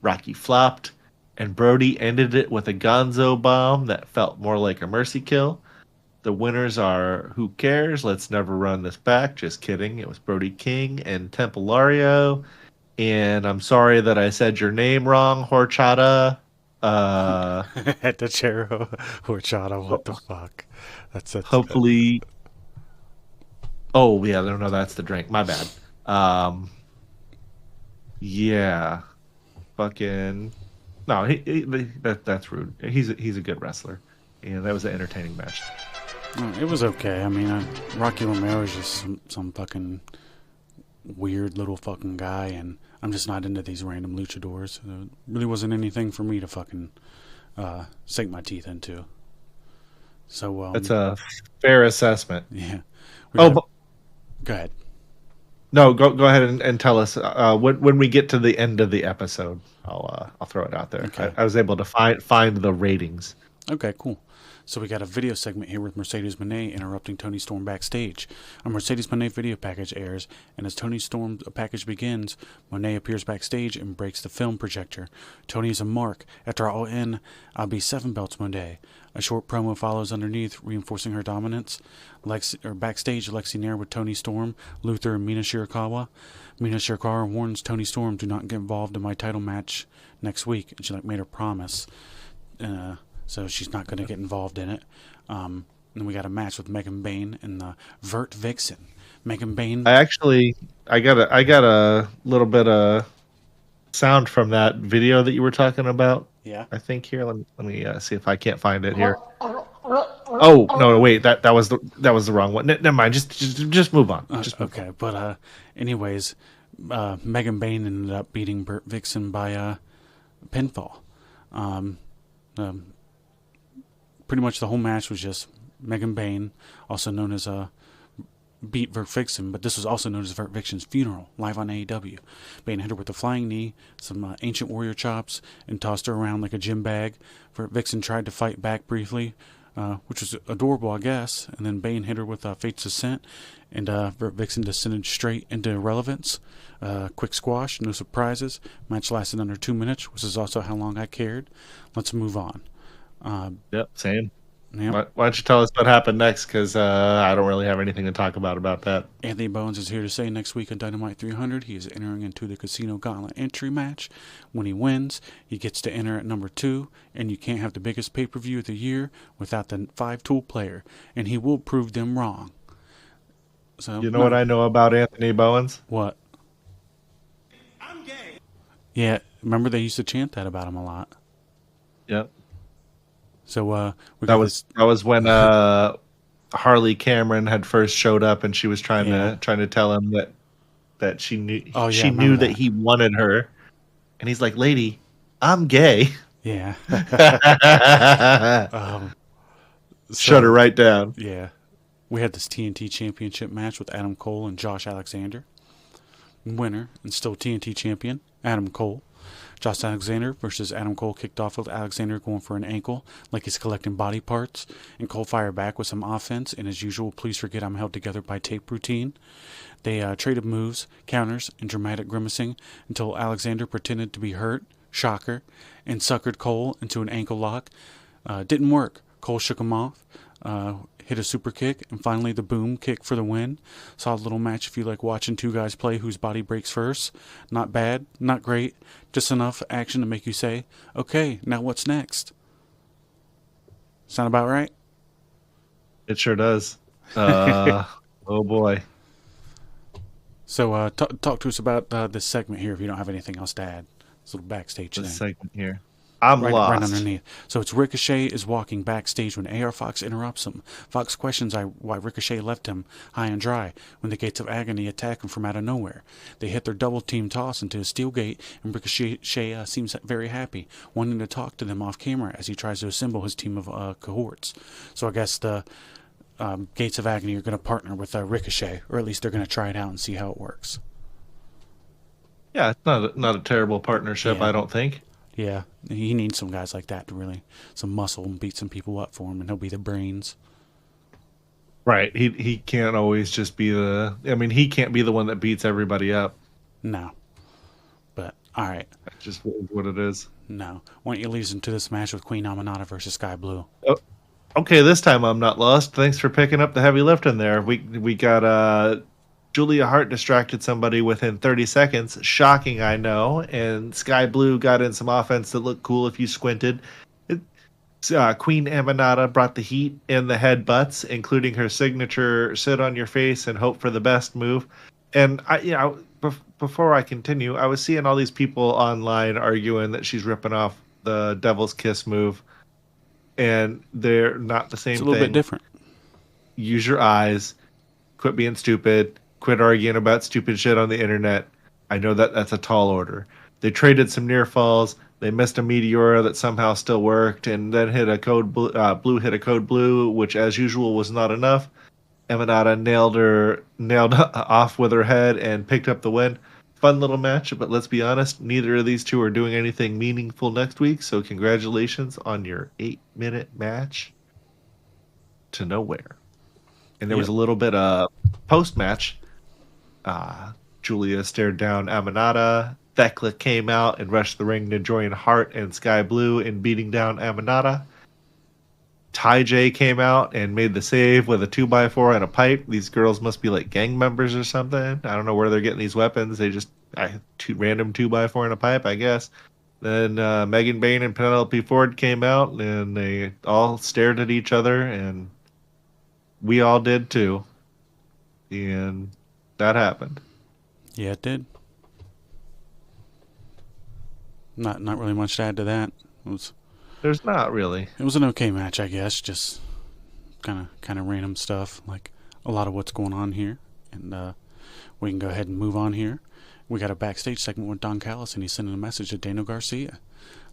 Rocky flopped. And Brody ended it with a gonzo bomb that felt more like a mercy kill. The winners are Who Cares? Let's Never Run This Back. Just kidding. It was Brody King and Templario. And I'm sorry that I said your name wrong, Horchata. Hechichiro, Horchata, what the fuck? That's hopefully. Oh, yeah, no, that's the drink. My bad. Yeah. Fucking. No, that's rude. He's a good wrestler. And that was an entertaining match. It was okay. I mean, Rocky Romero is just some fucking weird little fucking guy, and I'm just not into these random luchadors. It really wasn't anything for me to fucking sink my teeth into. So that's a fair assessment. Yeah. Go ahead. No, go ahead and tell us when we get to the end of the episode. I'll throw it out there. Okay. I was able to find the ratings. Okay, cool. So we got a video segment here with Mercedes Moné interrupting Toni Storm backstage. A Mercedes Moné video package airs, and as Toni Storm's package begins, Moné appears backstage and breaks the film projector. Toni is a mark. After all in, I'll be 7 belts Moné. A short promo follows underneath, reinforcing her dominance. Backstage, Lexi Nair with Toni Storm, Luther, and Mina Shirakawa. Mina Shirakawa warns Toni Storm, do not get involved in my title match next week. And she made her promise. So she's not going to get involved in it. And we got a match with Megan Bayne and the Vert Vixen. Megan Bayne. I got a little bit of sound from that video that you were talking about. Yeah. I think here. Let me see if I can't find it here. Oh no! Wait, that was the wrong one. Never mind. Just move on. Okay, but anyways, Megan Bayne ended up beating Vert Vixen by pinfall. Pretty much the whole match was just Megan Bayne, also known as beat Vert Vixen, but this was also known as Vert Vixen's funeral, live on AEW. Bayne hit her with a flying knee, some ancient warrior chops, and tossed her around like a gym bag. Vert Vixen tried to fight back briefly, which was adorable, I guess, and then Bayne hit her with Fate's Descent, and Vert Vixen descended straight into irrelevance. Quick squash, no surprises. Match lasted under 2 minutes, which is also how long I cared. Let's move on. Yep, same. Yep. Why don't you tell us what happened next? Because I don't really have anything to talk about that. Anthony Bowens is here to say next week on Dynamite 300, he is entering into the Casino Gauntlet entry match. When he wins, he gets to enter at number 2, and you can't have the biggest pay-per-view of the year without the 5-tool player, and he will prove them wrong. So you know what I know about Anthony Bowens? What? I'm gay. Yeah, remember they used to chant that about him a lot. Yep. So that was when Harley Cameron had first showed up, and she was trying to tell him that she knew that he wanted her, and he's like, "Lady, I'm gay." Yeah. Shut her right down. Yeah. We had this TNT Championship match with Adam Cole and Josh Alexander. Winner and still TNT champion, Adam Cole. Josh Alexander versus Adam Cole kicked off with Alexander going for an ankle like he's collecting body parts, and Cole fired back with some offense in his usual "please forget I'm held together by tape" routine. They traded moves, counters, and dramatic grimacing until Alexander pretended to be hurt, shocker, and suckered Cole into an ankle lock. Didn't work. Cole shook him off, hit a super kick, and finally the boom kick for the win. Solid little match if you like watching two guys play whose body breaks first. Not bad, not great, just enough action to make you say, okay, now what's next? Sound about right? It sure does. Oh boy. So talk to us about this segment here if you don't have anything else to add. This little backstage thing. Segment here. I'm lost. Right underneath. So it's Ricochet is walking backstage when AR Fox interrupts him. Fox questions why Ricochet left him high and dry when the Gates of Agony attack him from out of nowhere. They hit their double team toss into a steel gate, and Ricochet seems very happy, wanting to talk to them off camera as he tries to assemble his team of cohorts. So I guess the Gates of Agony are going to partner with Ricochet, or at least they're going to try it out and see how it works. Yeah, it's not a terrible partnership, I don't think. Yeah, he needs some guys like that to really, some muscle and beat some people up for him, and he'll be the brains. Right. He can't always just be he can't be the one that beats everybody up. No. But, all right. That's just what it is. No. Why don't you lead us into this match with Queen Aminata versus Sky Blue? Oh, okay, this time I'm not lost. Thanks for picking up the heavy lifting there. We got Julia Hart distracted somebody within 30 seconds. Shocking, I know. And Sky Blue got in some offense that looked cool if you squinted. Queen Aminata brought the heat and the headbutts, including her signature sit on your face and hope for the best move. And before I continue, I was seeing all these people online arguing that she's ripping off the Devil's Kiss move, and they're not the same thing. It's a little bit different. Use your eyes. Quit being stupid. Quit arguing about stupid shit on the internet. I know that's a tall order. They traded some near falls. They missed a Meteora that somehow still worked, and then hit a code blue hit a code blue, which as usual was not enough. Aminata nailed off with her head and picked up the win. Fun little match, but let's be honest, neither of these two are doing anything meaningful next week, so congratulations on your 8-minute match to nowhere. And there was a little bit of post-match. Julia stared down Aminata. Thekla came out and rushed the ring to join Hart and Sky Blue in beating down Aminata. Ty J came out and made the save with a 2x4 and a pipe. These girls must be like gang members or something. I don't know where they're getting these weapons. They just random 2x4 and a pipe, I guess. Then Megan Bain and Penelope Ford came out and they all stared at each other, and we all did too. And that happened. Yeah, it did. Not really much to add to that. There's not really. It was an okay match, I guess. Just kind of random stuff, like a lot of what's going on here. And we can go ahead and move on here. We got a backstage segment with Don Callis, and he's sending a message to Daniel Garcia.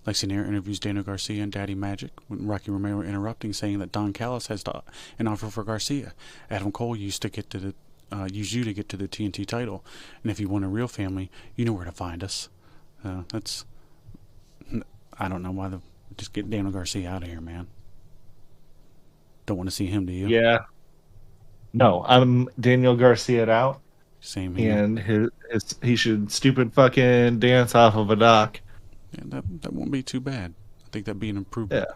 Lexi Nair interviews Daniel Garcia and Daddy Magic, with Rocky Romero interrupting, saying that Don Callis has an offer for Garcia. Adam Cole used you to get to the TNT title, and if you want a real family, you know where to find us. I don't know why just get Daniel Garcia out of here, man. Don't want to see him, do you? Yeah. No, I'm Daniel Garcia out. Same here. And he should stupid fucking dance off of a dock. Yeah, that won't be too bad. I think that'd be an improvement. Yeah.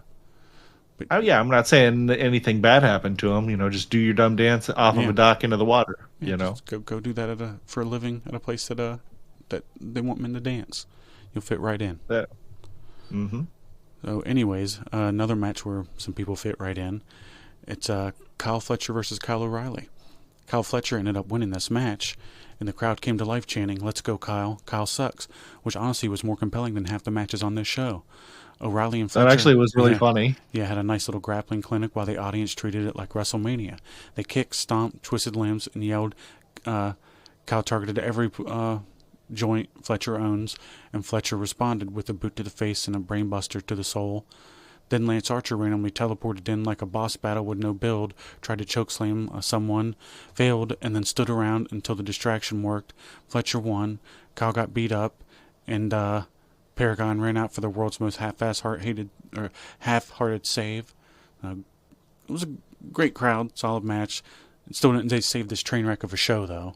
But, I'm not saying anything bad happened to him. Just do your dumb dance off of a dock into the water. Just go do that for a living at a place that they want men to dance. You'll fit right in. Yeah. Mm-hmm. So, anyways, another match where some people fit right in. It's Kyle Fletcher versus Kyle O'Reilly. Kyle Fletcher ended up winning this match, and the crowd came to life chanting, "Let's go, Kyle. Kyle sucks," which honestly was more compelling than half the matches on this show. O'Reilly and Fletcher... That actually was really funny. Yeah, had a nice little grappling clinic while the audience treated it like WrestleMania. They kicked, stomped, twisted limbs, and yelled. Kyle targeted every joint Fletcher owns, and Fletcher responded with a boot to the face and a brainbuster to the soul. Then Lance Archer randomly teleported in like a boss battle with no build, tried to chokeslam someone, failed, and then stood around until the distraction worked. Fletcher won. Kyle got beat up, and Paragon ran out for the world's most half-hearted save. It was a great crowd, solid match. Still didn't save this train wreck of a show, though.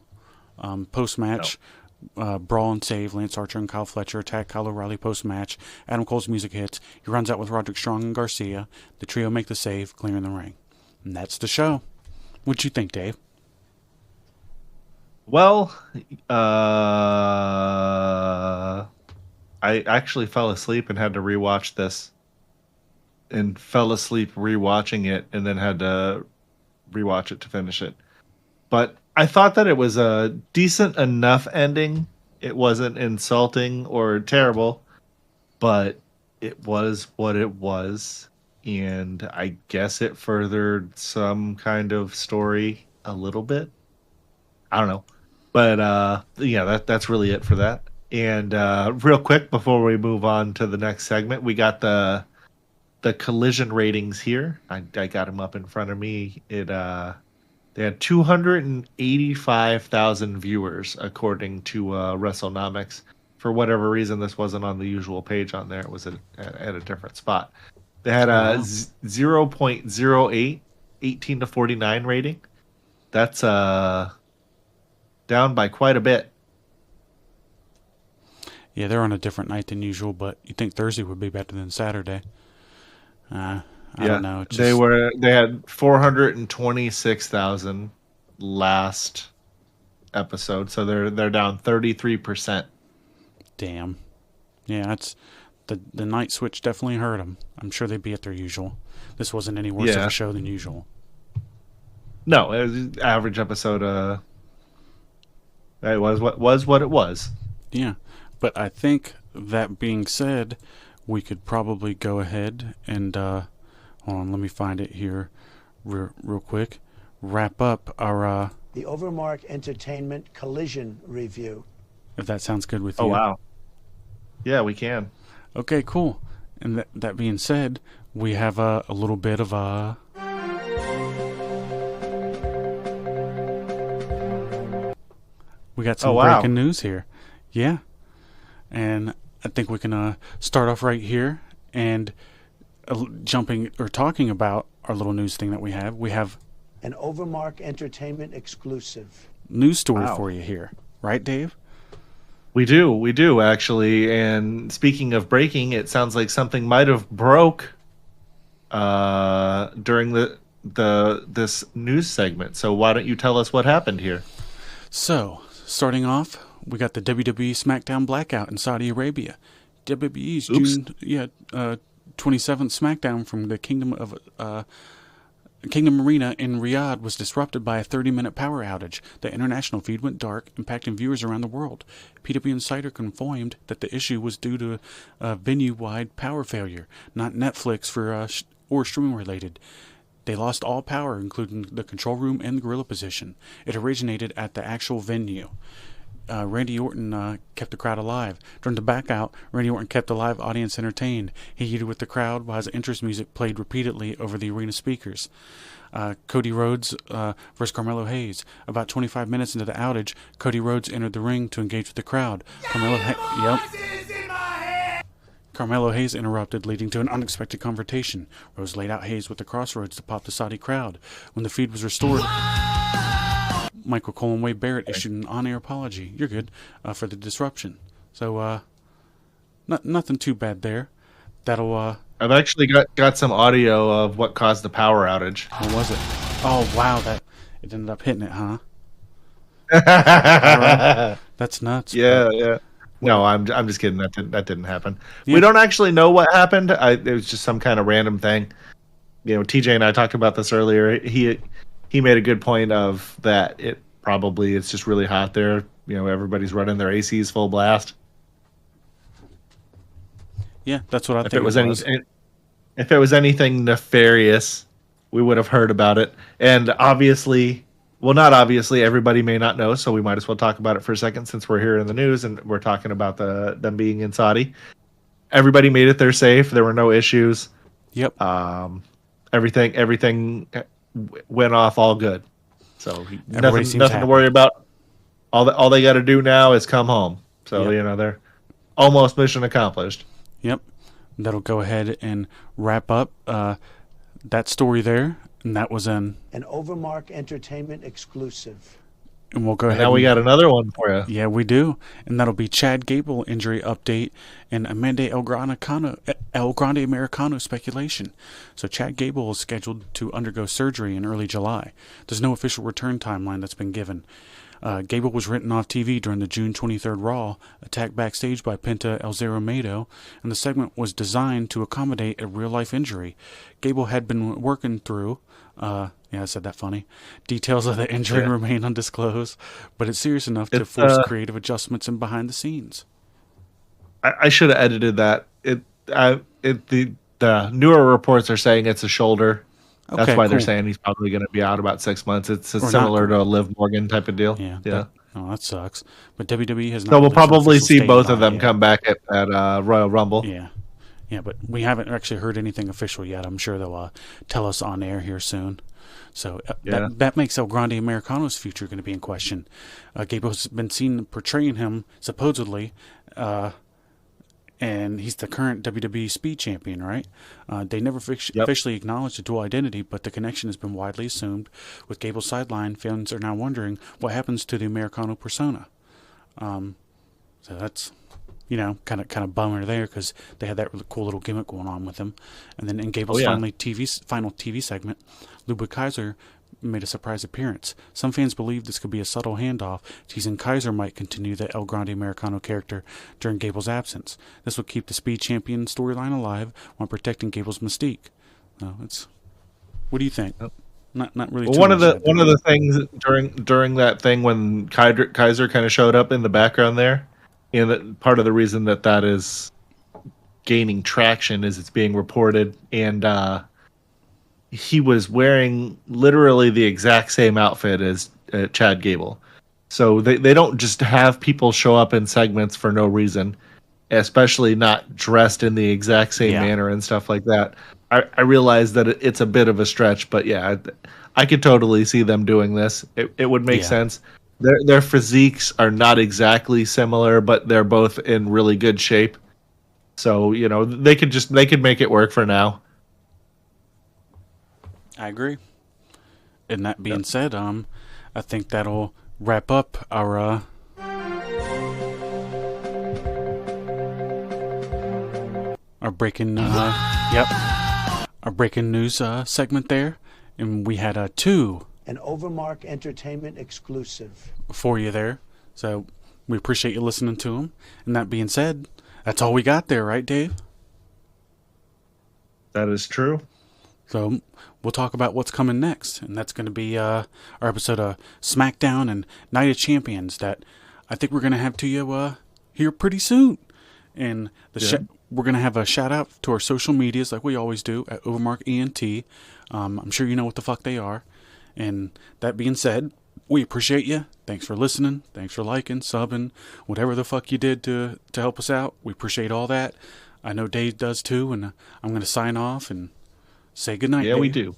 Post-match... brawl and save. Lance Archer and Kyle Fletcher attack Kyle O'Reilly post-match. Adam Cole's music hits. He runs out with Roderick Strong and Garcia. The trio make the save, clearing the ring. And that's the show. What'd you think, Dave? Well, I actually fell asleep and had to rewatch this. And fell asleep rewatching it, and then had to rewatch it to finish it. But I thought that it was a decent enough ending. It wasn't insulting or terrible, but it was what it was. And I guess it furthered some kind of story a little bit. I don't know. But that's really it for that. And real quick, before we move on to the next segment, we got the the Collision ratings here. I got them up in front of me. They had 285,000 viewers according to WrestleNomics. For whatever reason, this wasn't on the usual page on there. It was at a different spot. They had a 0.08 18 to 49 rating. That's down by quite a bit. Yeah, they're on a different night than usual, but you think Thursday would be better than Saturday. I don't know. They had 426,000 last episode, so they're down 33%. Damn. Yeah, that's the night switch definitely hurt them. I'm sure they'd be at their usual. This wasn't any worse of a show than usual. No, it was average episode. It was what it was. Yeah, but I think that being said, we could probably go ahead and hold on. Let me find it here, real quick. Wrap up our the OverMark Entertainment Collision review. If that sounds good with you. Oh wow. Yeah, we can. Okay, cool. And that being said, we have a little bit of we got some breaking news here. Yeah. And I think we can start off right here and talking about our little news thing that we have. We have an OverMark Entertainment exclusive news story for you here. Right, Dave? We do actually. And speaking of breaking, it sounds like something might have broke during this news segment. So why don't you tell us what happened here? So, starting off, we got the WWE SmackDown Blackout in Saudi Arabia. WWE's June 27th SmackDown from the Kingdom Arena in Riyadh was disrupted by a 30-minute power outage. The international feed went dark, impacting viewers around the world. PW Insider confirmed that the issue was due to a venue-wide power failure, not Netflix or streaming related. They lost all power, including the control room and the gorilla position. It originated at the actual venue. Randy Orton kept the crowd alive. During the Blackout, Randy Orton kept the live audience entertained. He yeeted with the crowd while his entrance music played repeatedly over the arena speakers. Cody Rhodes versus Carmelo Hayes. About 25 minutes into the outage, Cody Rhodes entered the ring to engage with the crowd. Carmelo Hayes interrupted, leading to an unexpected confrontation. Rhodes laid out Hayes with the crossroads to pop the Saudi crowd. When the feed was restored, Michael Cole and Wade Barrett issued an on-air apology. You're good for the disruption. So, nothing too bad there. That'll. I've actually got some audio of what caused the power outage. What was it? Oh wow, it ended up hitting it, huh? Right. That's nuts. Yeah. No, I'm just kidding. That didn't happen. Yeah. We don't actually know what happened. It was just some kind of random thing. You know, TJ and I talked about this earlier. He made a good point of that. It's just really hot there. You know, everybody's running their ACs full blast. Yeah, that's what I think. If it was anything nefarious, we would have heard about it. And obviously, well, not obviously, everybody may not know, so we might as well talk about it for a second since we're here in the news and we're talking about them being in Saudi. Everybody made it there safe. There were no issues. Yep. Everything went off all good. So nothing to worry about. All they got to do now is come home. So, they're almost mission accomplished. Yep. That'll go ahead and wrap up that story there. And that was an OverMark Entertainment exclusive. And we'll go ahead. Now we got another one for you. Yeah, we do. And that'll be Chad Gable injury update and Amanda El Grande Americano speculation. So Chad Gable is scheduled to undergo surgery in early July. There's no official return timeline that's been given. Gable was written off TV during the June 23rd Raw, attacked backstage by Penta El Zero Miedo, and the segment was designed to accommodate a real-life injury. Gable had been working through, I said that funny, details of the injury remain undisclosed, but it's serious enough to force creative adjustments in behind the scenes. I should have edited that. The newer reports are saying it's a shoulder. That's why they're saying he's probably going to be out about 6 months. It's similar to a Liv Morgan type of deal. Yeah. That sucks. But WWE has not. So we'll probably see both of them come back at Royal Rumble. Yeah. Yeah, but we haven't actually heard anything official yet. I'm sure they'll tell us on air here soon. So that makes El Grande Americano's future going to be in question. Gable's been seen portraying him, supposedly, and he's the current WWE Speed Champion, right? They never officially acknowledged the dual identity, but the connection has been widely assumed. With Gable's sideline, fans are now wondering what happens to the Americano persona. So that's... kind of bummer there, because they had that really cool little gimmick going on with him. And then in Gable's final TV segment, Ludwig Kaiser made a surprise appearance. Some fans believe this could be a subtle handoff, teasing Kaiser might continue the El Grande Americano character during Gable's absence. This will keep the Speed Champion storyline alive while protecting Gable's mystique. What do you think? Not really. Well, one of the things during that thing when Kaiser kind of showed up in the background there. And part of the reason that is gaining traction is it's being reported, and he was wearing literally the exact same outfit as Chad Gable. So they don't just have people show up in segments for no reason, especially not dressed in the exact same manner and stuff like that. I realize that it's a bit of a stretch, but yeah, I could totally see them doing this. It would make sense. Their physiques are not exactly similar, but they're both in really good shape. So, they could make it work for now. I agree. And that being said, I think that'll wrap up our breaking our breaking news segment there, and we had two. An OverMark Entertainment exclusive for you there. So we appreciate you listening to them. And that being said, that's all we got there, right, Dave? That is true. So we'll talk about what's coming next. And that's going to be our episode of SmackDown and Night of Champions that I think we're going to have to you here pretty soon. And we're going to have a shout out to our social medias like we always do at OverMark ENT. I'm sure you know what the fuck they are. And that being said, we appreciate you. Thanks for listening. Thanks for liking, subbing, whatever the fuck you did to help us out. We appreciate all that. I know Dave does too, and I'm going to sign off and say goodnight. Yeah, Dave. we do.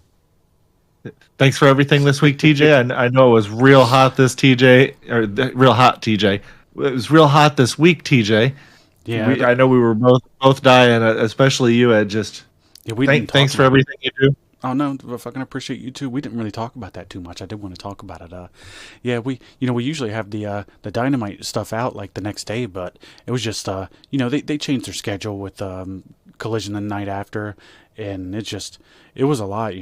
Thanks for everything this week, TJ. I know it was real hot real hot, TJ. It was real hot this week, TJ. Yeah, I know we were both dying, especially you, Ed. Just thanks for everything you do. Oh no, I fucking appreciate you too. We didn't really talk about that too much. I did want to talk about it. We usually have the Dynamite stuff out like the next day, but it was just they changed their schedule with Collision the night after, and it was a lot.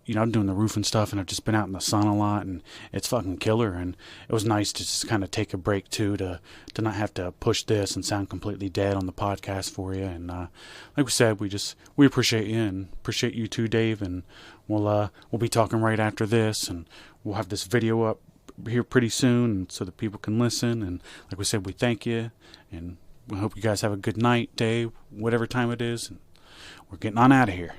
I'm doing the roof and stuff, and I've just been out in the sun a lot, and it's fucking killer. And it was nice to just kind of take a break too, to not have to push this and sound completely dead on the podcast for you. And like we said, we appreciate you and appreciate you too, Dave. And we'll be talking right after this, and we'll have this video up here pretty soon, so that people can listen. And like we said, we thank you, and we hope you guys have a good night, day, whatever time it is. And we're getting on out of here.